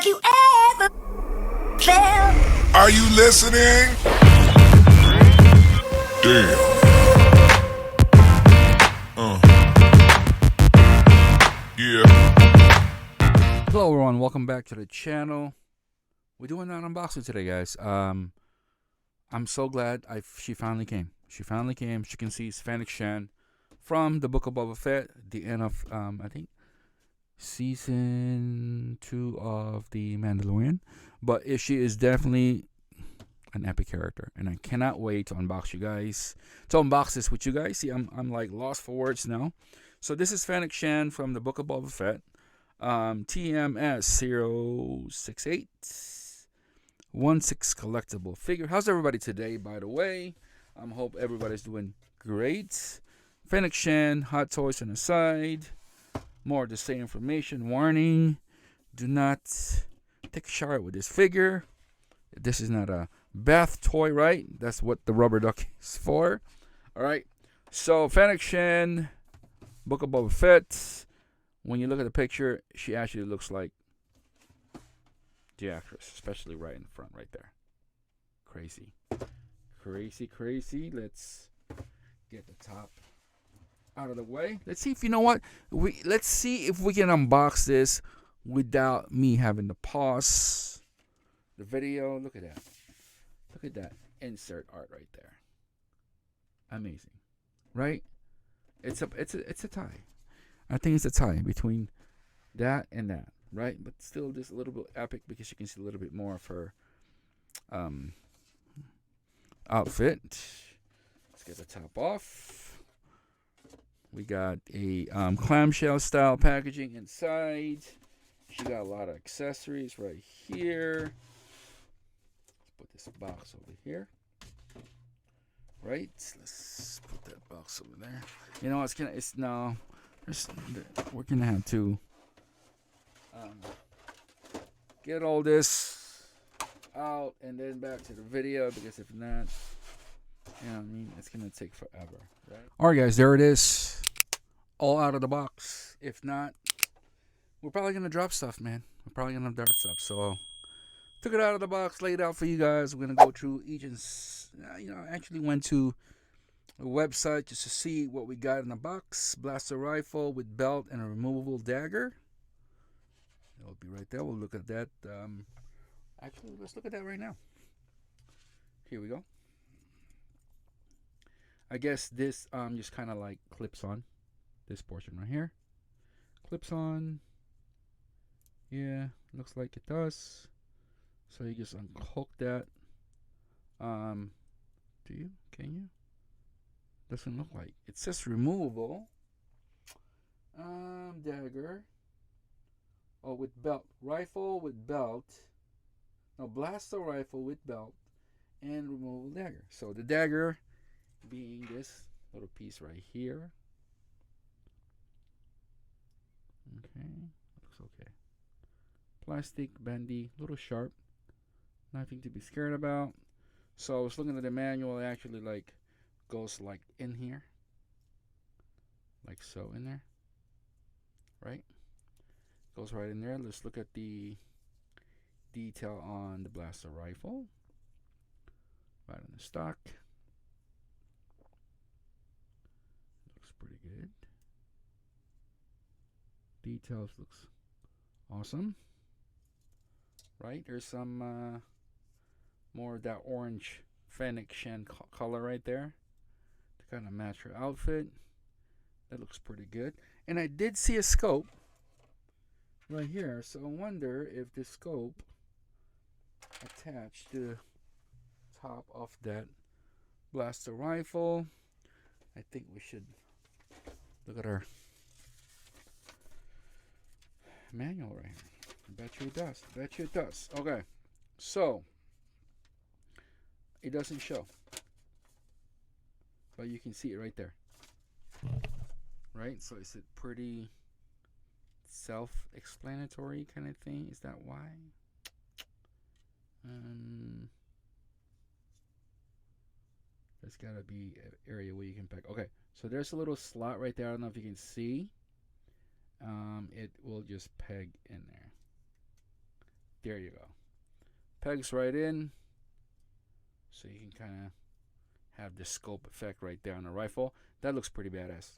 you ever felt. Are you listening? Damn. Yeah. Hello everyone, welcome back to the channel. We're doing an unboxing today, guys. I'm so glad she finally came. She came. As you can see, it's Fennec from the Book of Boba Fett, the end of I think season 2 of the Mandalorian. But she is definitely an epic character, and I cannot wait to unbox this with you guys. See, I'm like lost for words now. So this is Fennec from the Book of Boba Fett. TMS 06816 collectible figure. How's everybody today, by the way? Hope everybody's doing great. Fennec hot toys on the side. More of the same information. Warning: do not take a shower with this figure. This is not a bath toy, right? That's what the rubber duck is for. Alright, so Fennec Book of Boba Fett. When you look at the picture, she actually looks like the actress, especially right in the front, right there. Crazy. Let's get the top out of the way. Let's see if you know what. Let's see if we can unbox this without me having to pause the video. Look at that. Look at that insert art right there. Amazing, right? It's a tie. I think it's a tie between that and that, right? But still just a little bit epic because you can see a little bit more of her outfit. Let's get the top off. We got a clamshell style packaging inside. She got a lot of accessories right here. Let's put this box over here. Right? Let's put that box over there. You know, we're gonna have to get all this out and then back to the video, because if not, you know what I mean, it's gonna take forever, right? Alright guys, there it is, all out of the box. If not, we're probably gonna drop stuff, man. So took it out of the box, laid out for you guys. We're gonna go through each and I actually went to a website just to see what we got in the box. Blaster rifle with belt and a removable dagger. It'll be right there. We'll look at that. Actually, let's look at that right now. Here we go. I guess this just kind of like clips on. This portion right here clips on. Yeah, looks like it does. So you just unhook that. Can you? Doesn't look like. It says removable. Dagger. Oh, with belt. Rifle with belt. No, blaster rifle with belt and removable dagger. So the dagger being this little piece right here. Okay, looks okay. Plastic, bendy, little sharp. Nothing to be scared about. So I was looking at the manual. It actually like goes like in here, like so, in there, right? Goes right in there. Let's look at the detail on the blaster rifle. Right on the stock. Looks pretty good. Details looks awesome. Right, there's some more of that orange Fennec color right there to kind of match her outfit. That looks pretty good. And I did see a scope right here, so I wonder if the scope attached to the top of that blaster rifle. I think we should look at our manual right here. I bet you it does. Okay, so it doesn't show, but you can see it right there, right? So is it pretty self-explanatory kind of thing? Is that why? There's gotta be an area where you can pack. Okay, so there's a little slot right there. I don't know if you can see. It will just peg in there. There you go. Pegs right in, so you can kind of have the scope effect right there on the rifle. That looks pretty badass.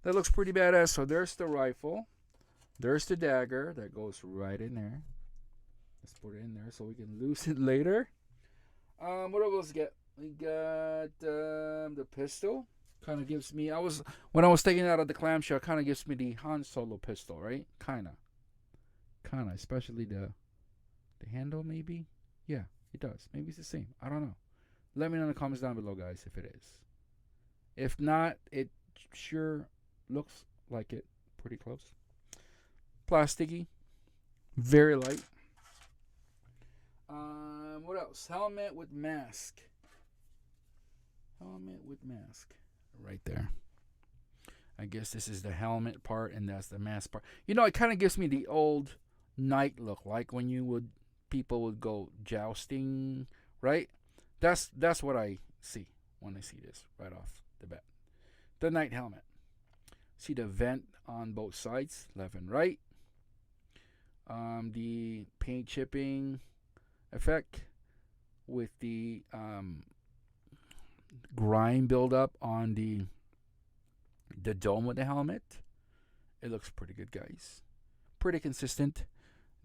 That looks pretty badass. So there's the rifle. There's the dagger that goes right in there. Let's put it in there so we can lose it later. What else we get? We got the pistol. Kind of gives me. When I was taking it out of the clamshell, kind of gives me the Han Solo pistol, right? Kind of, especially the handle, maybe. Yeah, it does. Maybe it's the same. I don't know. Let me know in the comments down below, guys, if it is. If not, it sure looks like it. Pretty close. Plasticky, very light. What else? Helmet with mask. Helmet with mask. Right there. I guess this is the helmet part and that's the mask part. You know, it kind of gives me the old knight look, like when people would go jousting, right? That's what I see when I see this right off the bat. The knight helmet. See the vent on both sides, left and right. The paint chipping effect with the grime buildup on the dome of the helmet. It looks pretty good, guys. Pretty consistent.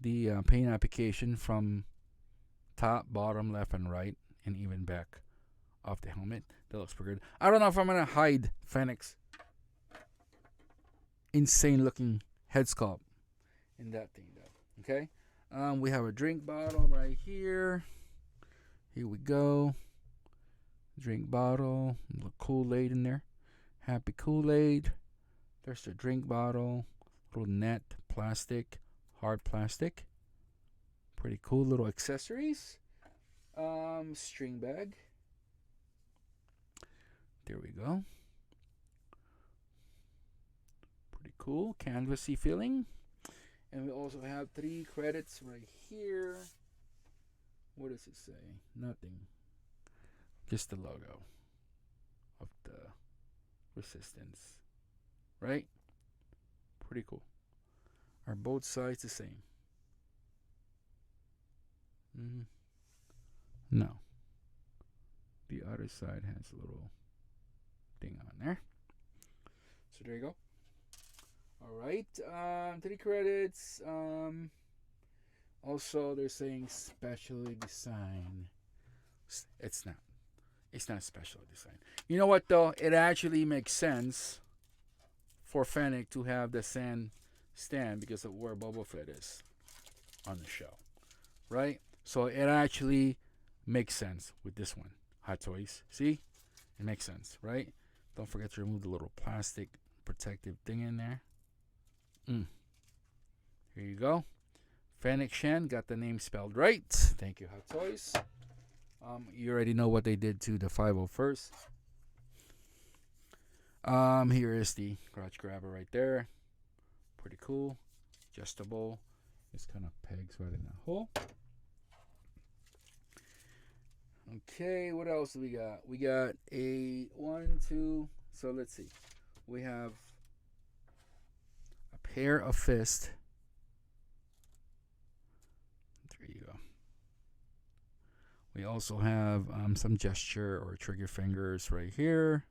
The paint application from top, bottom, left, and right, and even back of the helmet. That looks pretty good. I don't know if I'm gonna hide Fennec's insane looking head sculpt in that thing though. Okay. We have a drink bottle right here. Here we go. Drink bottle. A little Kool-Aid in there. Happy Kool-Aid. There's the drink bottle. Little net plastic. Hard plastic. Pretty cool little accessories. String bag. There we go. Pretty cool. Canvasy feeling. And we also have 3 credits right here. What does it say? Nothing. Just the logo of the Resistance. Right? Pretty cool. Are both sides the same? No. The other side has a little thing on there. So there you go. Alright, 3 credits. Also, they're saying specially designed. It's not. It's not specially designed. You know what, though? It actually makes sense for Fennec to have the sand stand because of where Boba Fett is on the show. Right? So it actually makes sense with this one. Hot Toys. See? It makes sense, right? Don't forget to remove the little plastic protective thing in there. Here you go. Fennec Shen, got the name spelled right. Thank you, Hot Toys. You already know what they did to the 501st. Here is the crotch grabber right there. Pretty cool. Adjustable. Just kind of pegs right in that hole. Okay, what else do we got? We got a 1, 2. So let's see. We have a pair of fists. There you go. We also have some gesture or trigger fingers right here.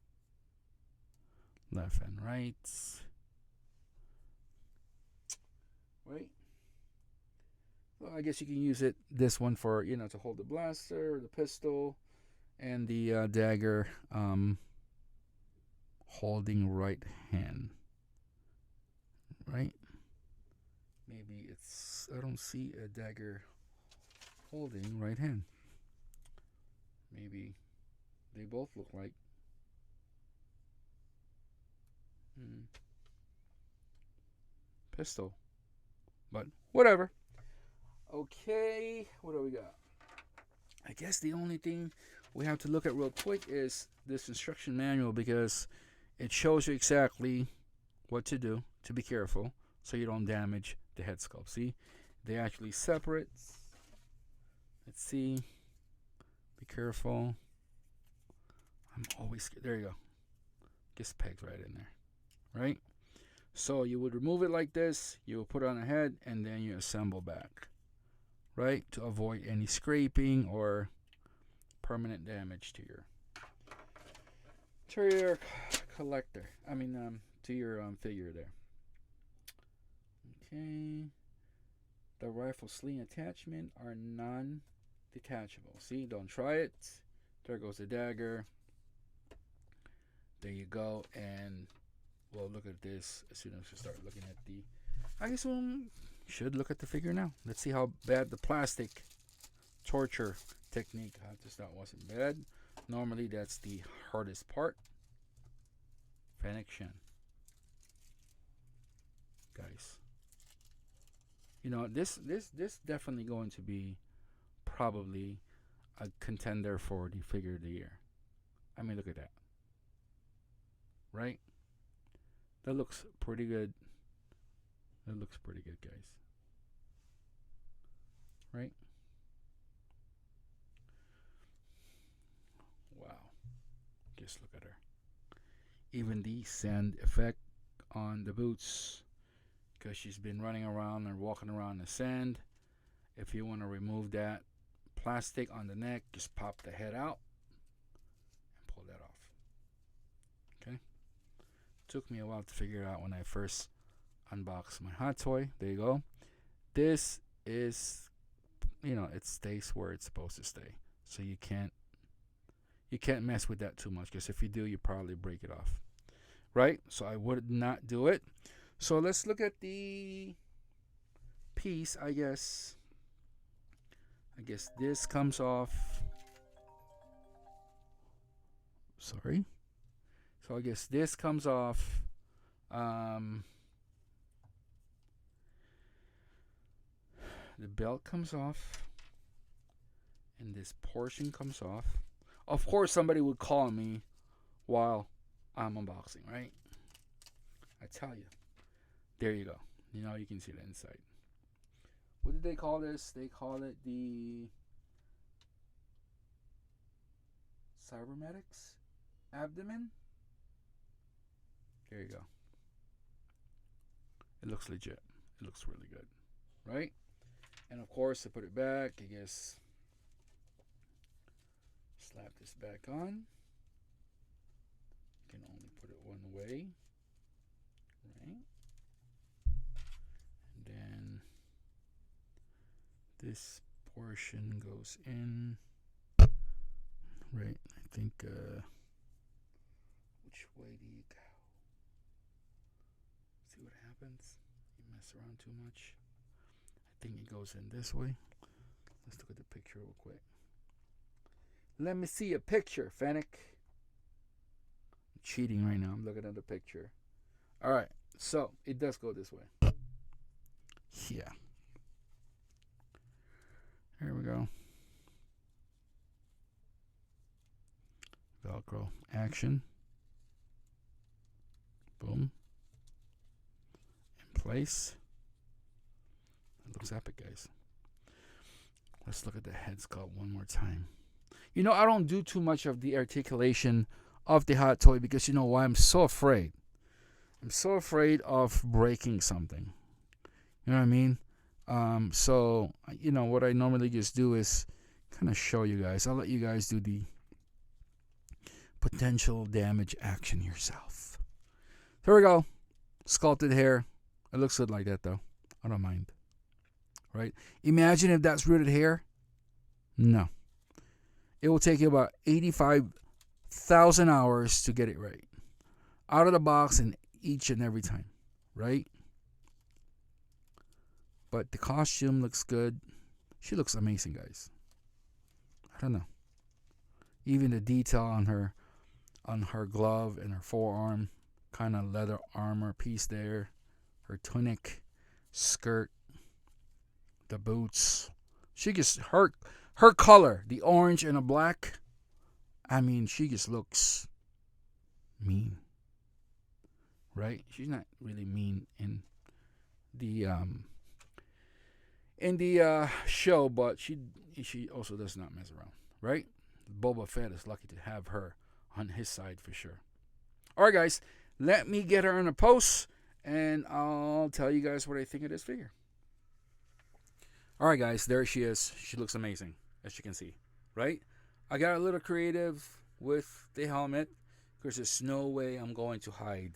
Left and right. Right. Well, I guess you can use this one for, to hold the blaster or the pistol, and the dagger holding right hand. Right? Maybe I don't see a dagger holding right hand. Maybe they both look like pistol. But whatever. Okay, what do we got? I guess the only thing we have to look at real quick is this instruction manual, because it shows you exactly what to do to be careful so you don't damage the head sculpt. See, they actually separate. Let's see. Be careful. I'm always there. You go. Gets pegged right in there, right? So you would remove it like this. You will put it on the head, and then you assemble back. right? To avoid any scraping or permanent damage to your collector. To your figure there. Okay. The rifle sling attachment are non-detachable. See, don't try it. There goes the dagger. There you go. And we'll look at this as soon as we start looking at the. I guess we should look at the figure now. Let's see how bad the plastic torture technique. That wasn't bad. Normally, that's the hardest part. Fennec, guys. You know, this definitely going to be probably a contender for the figure of the year. I mean, look at that. Right? That looks pretty good. That looks pretty good, guys. Right? Wow. Just look at her. Even the sand effect on the boots, because she's been running around and walking around in the sand. If you want to remove that plastic on the neck, just pop the head out and pull that off. Okay? Took me a while to figure it out when I first unboxed my hot toy. There you go. This is, it stays where it's supposed to stay. So you can't mess with that too much, because if you do, you probably break it off. Right? So I would not do it. So let's look at the piece, I guess. This comes off. Sorry. So I guess this comes off. The belt comes off. And this portion comes off. Of course, somebody would call me while I'm unboxing, right? I tell you. There you go. You can see the inside. What did they call this? They call it the cybernetics abdomen. There you go. It looks legit. It looks really good, right? And of course, to put it back, I guess slap this back on. You can only put it one way, right? And then this portion goes in, right? I think, which way do you go? See what happens? You mess around too much. I think it goes in this way. Let's look at the picture real quick. Let me see a picture, Fennec. I'm cheating right now. I'm looking at the picture. All right. So it does go this way. Yeah. Here we go. Velcro action. Boom. In place. It looks epic, guys. Let's look at the head sculpt one more time. I don't do too much of the articulation of the hot toy because you know why? I'm so afraid. I'm so afraid of breaking something. You know what I mean? So, what I normally just do is kind of show you guys. I'll let you guys do the potential damage action yourself. Here we go. Sculpted hair. It looks good like that, though. I don't mind. Right? Imagine if that's rooted hair. No. It will take you about 85,000 hours to get it right. Out of the box and each and every time. Right? But the costume looks good. She looks amazing, guys. I don't know. Even the detail on her glove and her forearm, kind of leather armor piece there. Her tunic, skirt, the boots. She just her color, the orange and the black. I mean, she just looks mean. Right? She's not really mean in the show, but she also does not mess around, right? Boba Fett is lucky to have her on his side for sure. All right, guys, let me get her in a post, and I'll tell you guys what I think of this figure. All right, guys, there she is. She looks amazing, as you can see, right? I got a little creative with the helmet because there's no way I'm going to hide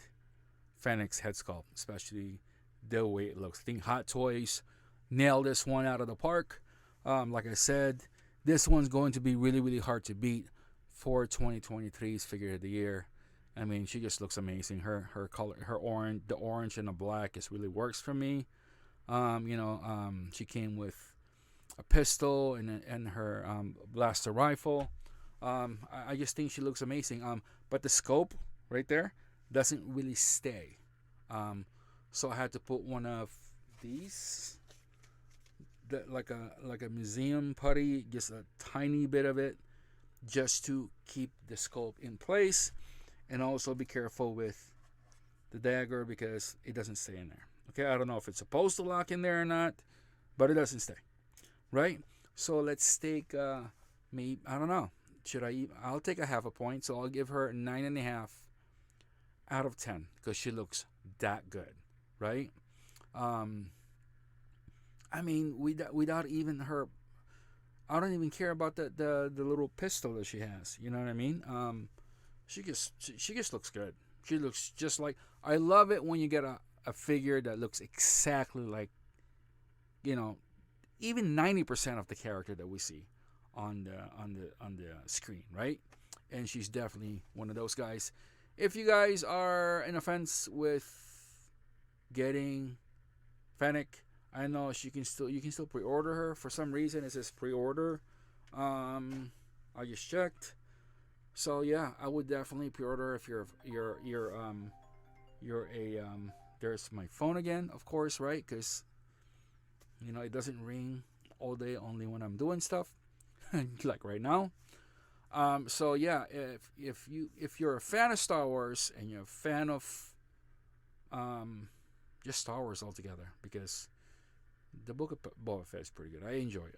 Fennec's head sculpt, especially the way it looks. I think Hot Toys nailed this one out of the park. Like I said, this one's going to be really, really hard to beat for 2023's Figure of the Year. I mean, she just looks amazing. Her color, her orange, the orange and the black, just really works for me. She came with a pistol and her blaster rifle. I just think she looks amazing. But the scope right there doesn't really stay. So I had to put one of these, like a museum putty, just a tiny bit of it, just to keep the scope in place, and also be careful with the dagger because it doesn't stay in there. Okay, I don't know if it's supposed to lock in there or not, but it doesn't stay. Right? So let's take maybe, I don't know. I'll take a half a point, so I'll give her 9.5 out of 10 because she looks that good, right? I mean, without even her, I don't even care about the little pistol that she has. You know what I mean? She just looks good. She looks just like, I love it when you get a figure that looks exactly like, even 90% of the character that we see on the screen, right? And she's definitely one of those guys. If you guys are in a fence with getting Fennec, I know you can still pre-order her. For some reason, it says pre-order. I just checked. So yeah, I would definitely pre-order if you're a there's my phone again, of course, right? Because it doesn't ring all day, only when I'm doing stuff, like right now. So yeah, if you're a fan of Star Wars and you're a fan of just Star Wars altogether, because the Book of Boba Fett is pretty good. I enjoyed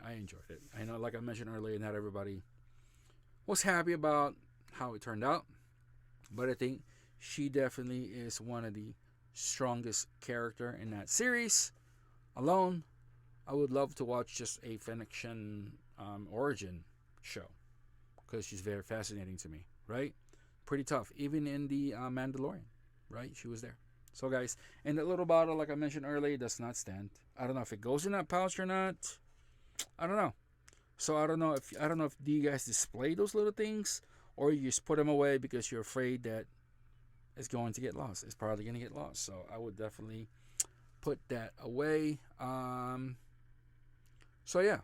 it. I know, like I mentioned earlier, not everybody was happy about how it turned out, but I think she definitely is one of the strongest character in that series alone. I would love to watch just a Fennec origin show because she's very fascinating to me, right? Pretty tough, even in the Mandalorian, right? She was there. So guys, and that little bottle, like I mentioned earlier, does not stand. I don't know if it goes in that pouch or not. I don't know. So I don't know if do you guys display those little things, or you just put them away because you're afraid that it's going to get lost. It's probably going to get lost. So I would definitely put that away. So yeah,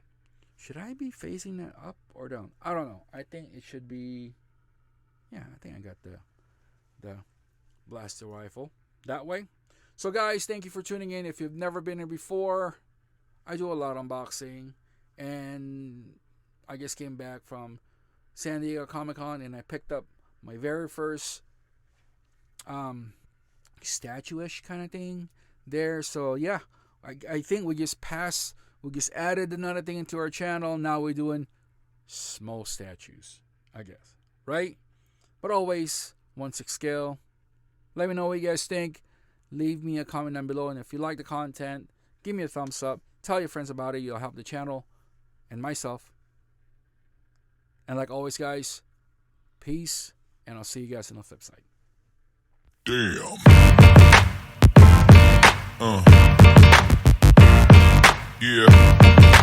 should I be facing that up or down? I don't know. I think it should be. Yeah, I think I got the blaster rifle that way. So guys, thank you for tuning in. If you've never been here before, I do a lot of unboxing, and I just came back from San Diego Comic-Con and I picked up my very first statue-ish kind of thing there. So yeah, I think we just added another thing into our channel. Now we're doing small statues, I guess, right? But always 1/6 scale. Let me know what you guys think. Leave me a comment down below, and if you like the content, give me a thumbs up. Tell your friends about it. You'll help the channel and myself. And like always, guys, peace, and I'll see you guys on the flip side. Damn. Yeah.